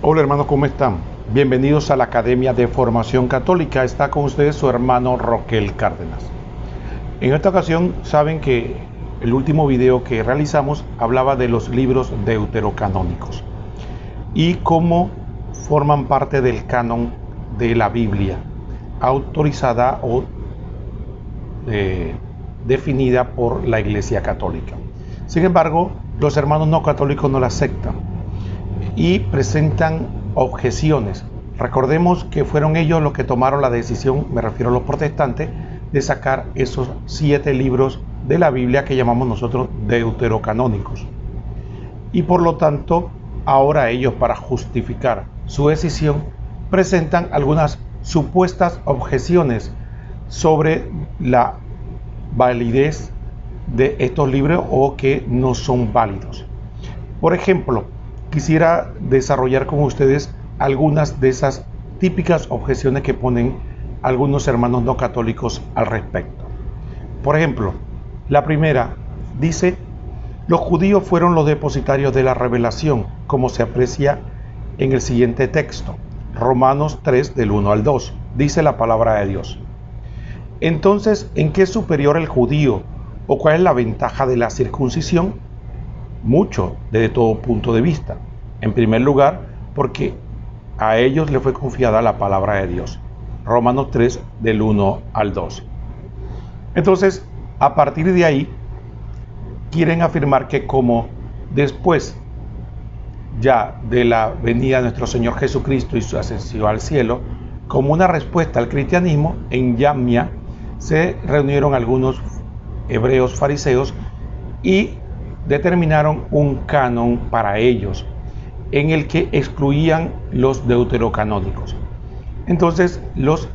Hola hermanos, ¿cómo están? Bienvenidos a la Academia de Formación Católica. Está con ustedes su hermano Roquel Cárdenas. En esta ocasión saben que el último video que realizamos hablaba de los libros deuterocanónicos y cómo forman parte del canon de la Biblia, autorizada o definida por la Iglesia Católica. Sin embargo, los hermanos no católicos no la aceptan y presentan objeciones. Recordemos que fueron ellos los que tomaron la decisión, me refiero a los protestantes, de sacar esos 7 libros de la Biblia que llamamos nosotros deuterocanónicos. Y por lo tanto, ahora ellos, para justificar su decisión, presentan algunas supuestas objeciones sobre la validez de estos libros o que no son válidos. Por ejemplo, quisiera desarrollar con ustedes algunas de esas típicas objeciones que ponen algunos hermanos no católicos al respecto. Por ejemplo, la primera dice: los judíos fueron los depositarios de la revelación, como se aprecia en el siguiente texto, Romanos 3 del 1 al 2, dice la palabra de Dios. Entonces, ¿en qué es superior el judío o cuál es la ventaja de la circuncisión? Mucho, desde todo punto de vista. En primer lugar, porque a ellos le fue confiada la palabra de Dios. Romanos 3 del 1 al 2. Entonces, a partir de ahí, quieren afirmar que como después ya de la venida de nuestro Señor Jesucristo y su ascensión al cielo, como una respuesta al cristianismo, en Yamnia se reunieron algunos hebreos fariseos y determinaron un canon para ellos, en el que excluían los deuterocanónicos. Entonces, los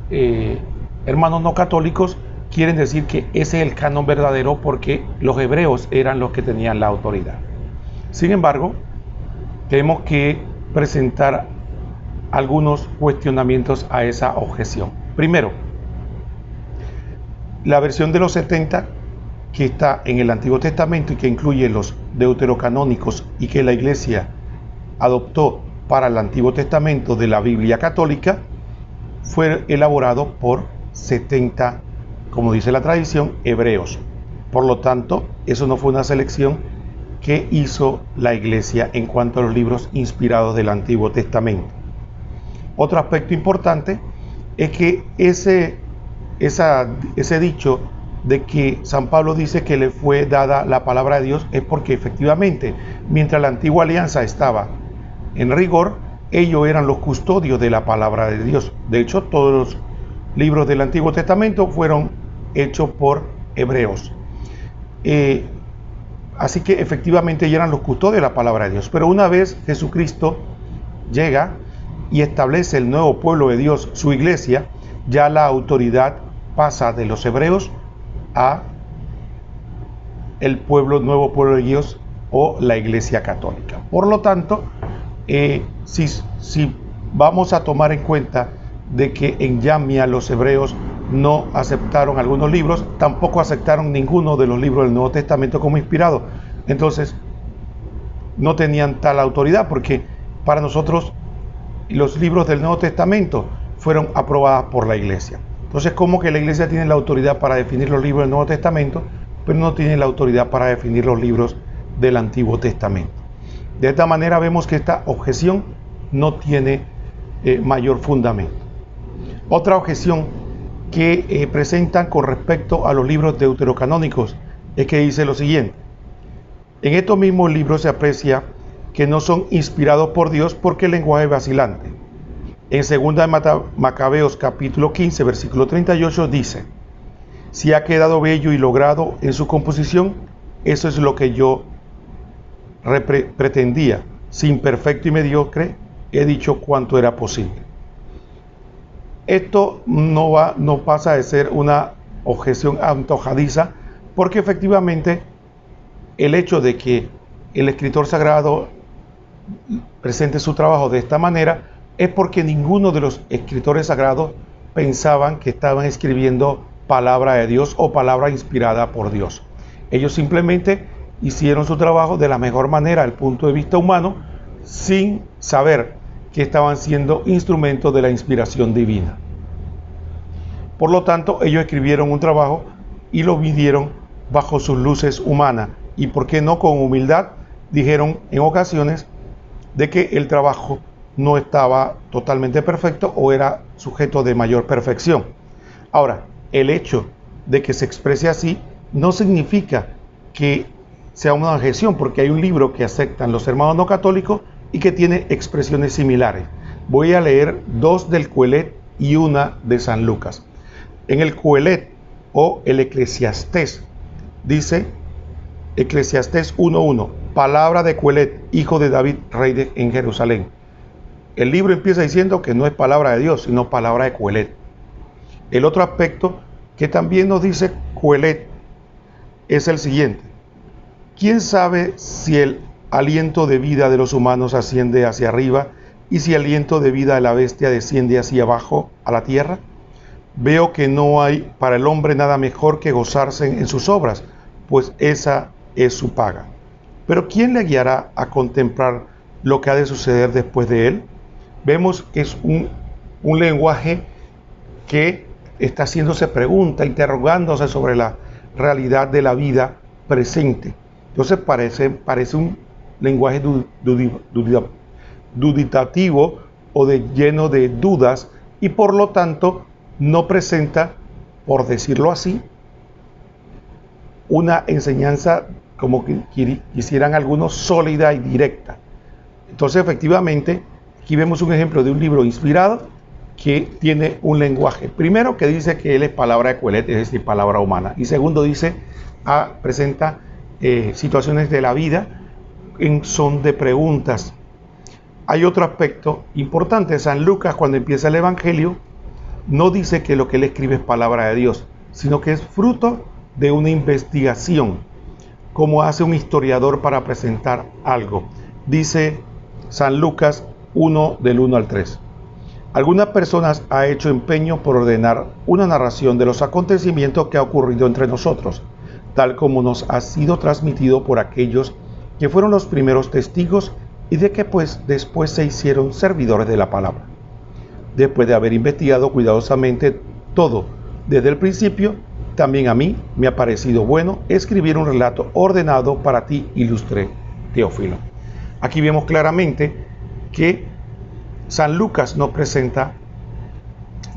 hermanos no católicos quieren decir que ese es el canon verdadero porque los hebreos eran los que tenían la autoridad. Sin embargo, tenemos que presentar algunos cuestionamientos a esa objeción. Primero, la versión de los 70 que está en el Antiguo Testamento y que incluye los deuterocanónicos y que la Iglesia adoptó para el Antiguo Testamento de la Biblia Católica, fue elaborado por 70, como dice la tradición, hebreos. Por lo tanto, eso no fue una selección que hizo la Iglesia en cuanto a los libros inspirados del Antiguo Testamento. Otro aspecto importante es que ese dicho de que San Pablo dice que le fue dada la palabra de Dios es porque efectivamente, mientras la antigua alianza estaba en rigor, ellos eran los custodios de la palabra de Dios. De hecho, todos los libros del Antiguo Testamento fueron hechos por hebreos. Así que efectivamente ellos eran los custodios de la palabra de Dios. Pero una vez Jesucristo llega y establece el nuevo pueblo de Dios, su iglesia, ya la autoridad pasa de los hebreos a el nuevo pueblo de Dios o la Iglesia Católica. Por lo tanto, si vamos a tomar en cuenta de que en Yamnia los hebreos no aceptaron algunos libros, tampoco aceptaron ninguno de los libros del Nuevo Testamento como inspirado, entonces no tenían tal autoridad, porque para nosotros los libros del Nuevo Testamento fueron aprobados por la Iglesia. Entonces, ¿cómo que la Iglesia tiene la autoridad para definir los libros del Nuevo Testamento, pero no tiene la autoridad para definir los libros del Antiguo Testamento? De esta manera vemos que esta objeción no tiene mayor fundamento. Otra objeción que presentan con respecto a los libros deuterocanónicos es que dice lo siguiente: en estos mismos libros se aprecia que no son inspirados por Dios porque el lenguaje es vacilante. En 2 Macabeos capítulo 15 versículo 38 dice: si ha quedado bello y logrado en su composición, eso es lo que yo pretendía. Si imperfecto y mediocre, he dicho cuanto era posible. Esto no pasa de ser una objeción antojadiza, porque efectivamente el hecho de que el escritor sagrado presente su trabajo de esta manera es porque ninguno de los escritores sagrados pensaban que estaban escribiendo palabra de Dios o palabra inspirada por Dios. Ellos simplemente hicieron su trabajo de la mejor manera desde el punto de vista humano, sin saber que estaban siendo instrumentos de la inspiración divina. Por lo tanto, ellos escribieron un trabajo y lo midieron bajo sus luces humanas, y por qué no con humildad dijeron en ocasiones de que el trabajo no estaba totalmente perfecto o era sujeto de mayor perfección. Ahora, el hecho de que se exprese así no significa que sea una objeción, porque hay un libro que aceptan los hermanos no católicos y que tiene expresiones similares. Voy a leer dos del Coelet y una de San Lucas. En el Coelet o el Eclesiastés dice, Eclesiastés 1:1, palabra de Coelet, hijo de David, rey en Jerusalén. El libro empieza diciendo que no es palabra de Dios, sino palabra de Coelet. El otro aspecto que también nos dice Coelet es el siguiente: ¿quién sabe si el aliento de vida de los humanos asciende hacia arriba y si el aliento de vida de la bestia desciende hacia abajo a la tierra? Veo que no hay para el hombre nada mejor que gozarse en sus obras, pues esa es su paga. Pero ¿quién le guiará a contemplar lo que ha de suceder después de él? Vemos que es un lenguaje que está haciéndose pregunta, interrogándose sobre la realidad de la vida presente. Entonces parece un lenguaje duditativo o lleno de dudas, y por lo tanto no presenta, por decirlo así, una enseñanza como que quisieran algunos sólida y directa. Entonces efectivamente aquí vemos un ejemplo de un libro inspirado que tiene un lenguaje, primero, que dice que él es palabra de Coelet, es decir, palabra humana, y segundo dice, presenta situaciones de la vida en son de preguntas. Hay otro aspecto importante. San Lucas, cuando empieza el Evangelio, no dice que lo que él escribe es palabra de Dios, sino que es fruto de una investigación, como hace un historiador para presentar algo. Dice San Lucas 1, del 1 al 3. Algunas personas han hecho empeño por ordenar una narración de los acontecimientos que ha ocurrido entre nosotros, tal como nos ha sido transmitido por aquellos que fueron los primeros testigos y de que pues después se hicieron servidores de la palabra. Después de haber investigado cuidadosamente todo desde el principio, también a mí me ha parecido bueno escribir un relato ordenado para ti, ilustre Teófilo. Aquí vemos claramente que San Lucas nos presenta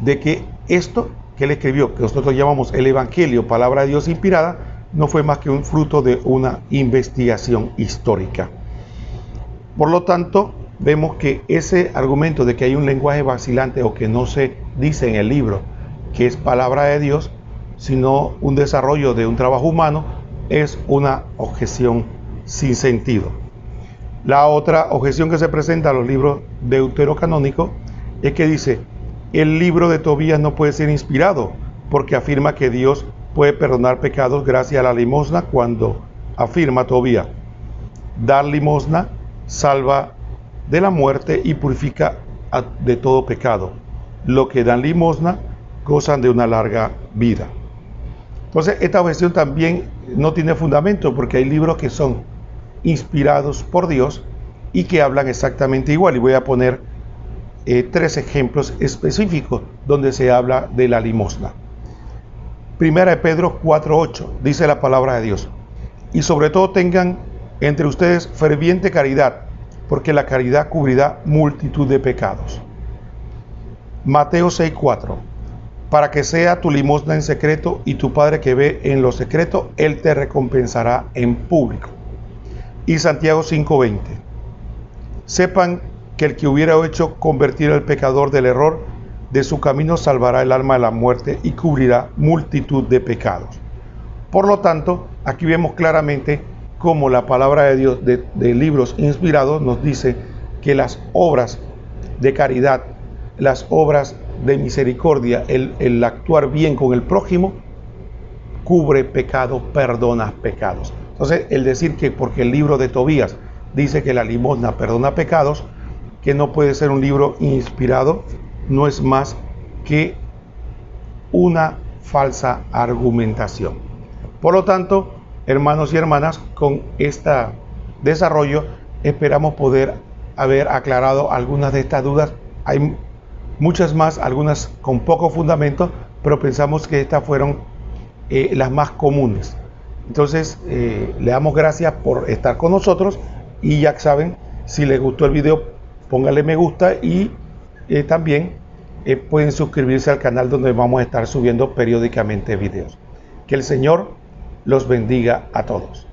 de que esto que él escribió, que nosotros llamamos el Evangelio, palabra de Dios inspirada, no fue más que un fruto de una investigación histórica. Por lo tanto, vemos que ese argumento de que hay un lenguaje vacilante o que no se dice en el libro que es palabra de Dios, sino un desarrollo de un trabajo humano, es una objeción sin sentido. La otra objeción que se presenta a los libros deuterocanónicos es que dice, el libro de Tobías no puede ser inspirado, porque afirma que Dios puede perdonar pecados gracias a la limosna, cuando afirma Tobías, dar limosna salva de la muerte y purifica de todo pecado. Los que dan limosna gozan de una larga vida. Entonces, esta objeción también no tiene fundamento, porque hay libros que son inspirados por Dios y que hablan exactamente igual. Y voy a poner 3 ejemplos específicos donde se habla de la limosna. Primera de Pedro 4:8, dice la palabra de Dios: y sobre todo tengan entre ustedes ferviente caridad, porque la caridad cubrirá multitud de pecados. Mateo 6:4, para que sea tu limosna en secreto, y tu Padre que ve en lo secreto, Él te recompensará en público. Y Santiago 5:20, sepan que el que hubiera hecho convertir al pecador del error de su camino salvará el alma de la muerte y cubrirá multitud de pecados. Por lo tanto, aquí vemos claramente cómo la palabra de Dios de libros inspirados nos dice que las obras de caridad, las obras de misericordia, el actuar bien con el prójimo, cubre pecado, perdona pecados. Entonces, el decir que porque el libro de Tobías dice que la limosna perdona pecados, que no puede ser un libro inspirado, no es más que una falsa argumentación. Por lo tanto, hermanos y hermanas, con este desarrollo esperamos poder haber aclarado algunas de estas dudas. Hay muchas más, algunas con poco fundamento, pero pensamos que estas fueron las más comunes. Entonces, le damos gracias por estar con nosotros y ya saben, si les gustó el video, póngale me gusta y también pueden suscribirse al canal donde vamos a estar subiendo periódicamente videos. Que el Señor los bendiga a todos.